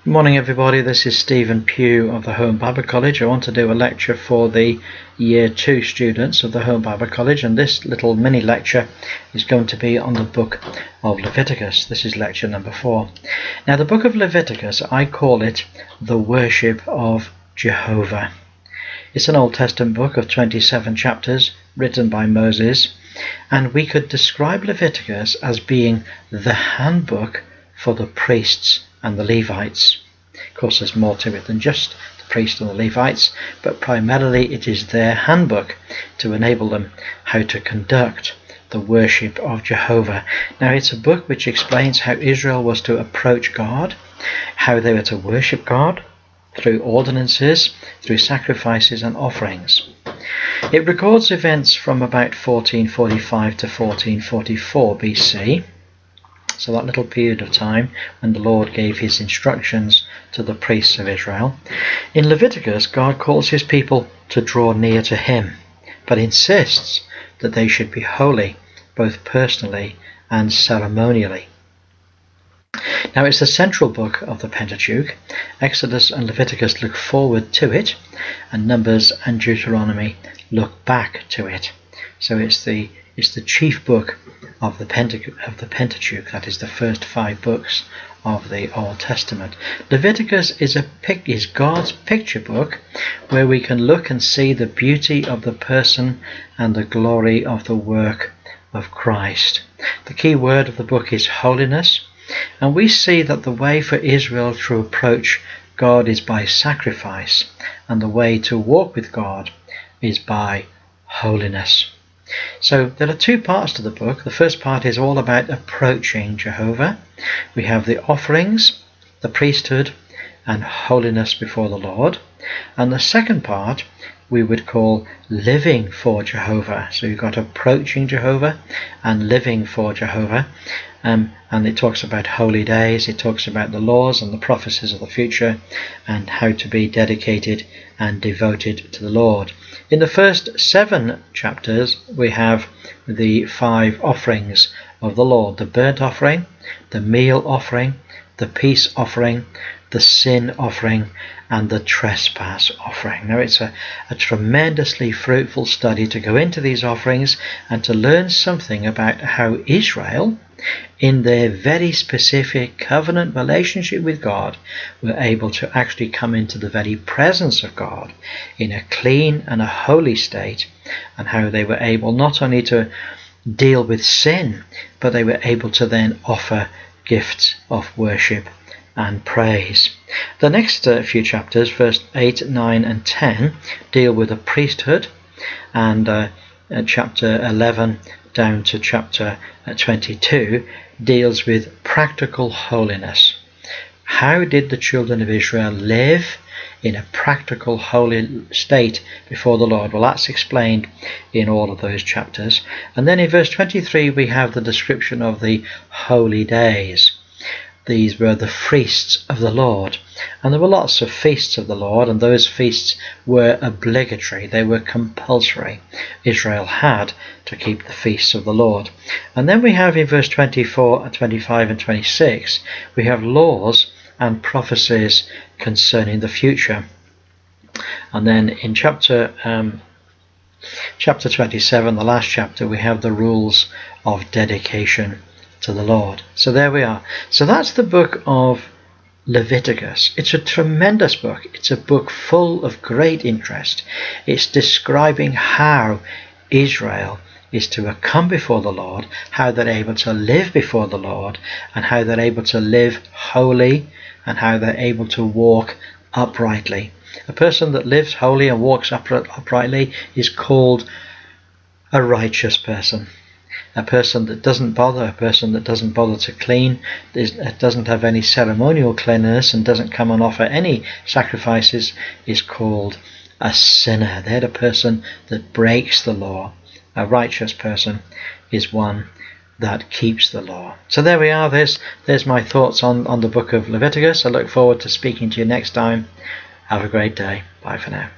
Good morning everybody, this is Stephen Pugh of the Home Bible College. I want to do a lecture for the Year 2 students of the Home Bible College, and this little mini lecture is going to be on the book of Leviticus. This is lecture number 4. Now the book of Leviticus, I call it the worship of Jehovah. It's an Old Testament book of 27 chapters written by Moses, and we could describe Leviticus as being the handbook for the priests and the Levites. Of course, there's more to it than just the priests and the Levites, but primarily it is their handbook to enable them how to conduct the worship of Jehovah. Now, it's a book which explains how Israel was to approach God, how they were to worship God through ordinances, through sacrifices and offerings. It records events from about 1445 to 1444 BC. So that little period of time when the Lord gave his instructions to the priests of Israel. In Leviticus, God calls his people to draw near to him, but insists that they should be holy, both personally and ceremonially. Now, it's the central book of the Pentateuch. Exodus and Leviticus look forward to it, and Numbers and Deuteronomy look back to it. So it's the chief book of the Pentateuch, that is the first 5 books of the Old Testament. Leviticus is God's picture book where we can look and see the beauty of the person and the glory of the work of Christ. The key word of the book is holiness, and we see that the way for Israel to approach God is by sacrifice, and the way to walk with God is by holiness. So there are 2 parts to the book. The first part is all about approaching Jehovah. We have the offerings, the priesthood, and holiness before the Lord. And the second part we would call living for Jehovah. So you've got approaching Jehovah and living for Jehovah. And it talks about holy days, it talks about the laws and the prophecies of the future, and how to be dedicated and devoted to the Lord. In the first 7 chapters we have the 5 offerings of the Lord: the burnt offering, the meal offering, the peace offering, the sin offering, and the trespass offering. Now, it's a tremendously fruitful study to go into these offerings and to learn something about how Israel, in their very specific covenant relationship with God, were able to actually come into the very presence of God in a clean and a holy state, and how they were able not only to deal with sin, but they were able to then offer gifts of worship and praise. The next few chapters, verse 8, 9 and 10, deal with the priesthood, and chapter 11 down to chapter 22 deals with practical holiness. How did the children of Israel live in a practical holy state before the Lord? Well, that's explained in all of those chapters. And then in verse 23 we have the description of the holy days. These were the feasts of the Lord, and there were lots of feasts of the Lord, and those feasts were obligatory, they were compulsory. Israel had to keep the feasts of the Lord. And then we have in verse 24, 25 and 26, we have laws and prophecies concerning the future. And then in chapter 27, the last chapter, we have the rules of dedication to the Lord. So there we are. So that's the book of Leviticus. It's a tremendous book. It's a book full of great interest. It's describing how Israel is to come before the Lord, how they're able to live before the Lord, and how they're able to live holy, and how they're able to walk uprightly. A person that lives holy and walks uprightly is called a righteous person. A person that doesn't bother, to clean, doesn't have any ceremonial cleanliness, and doesn't come and offer any sacrifices, is called a sinner. They're the person that breaks the law. A righteous person is one that keeps the law. So there we are. There's my thoughts on the book of Leviticus. I look forward to speaking to you next time. Have a great day. Bye for now.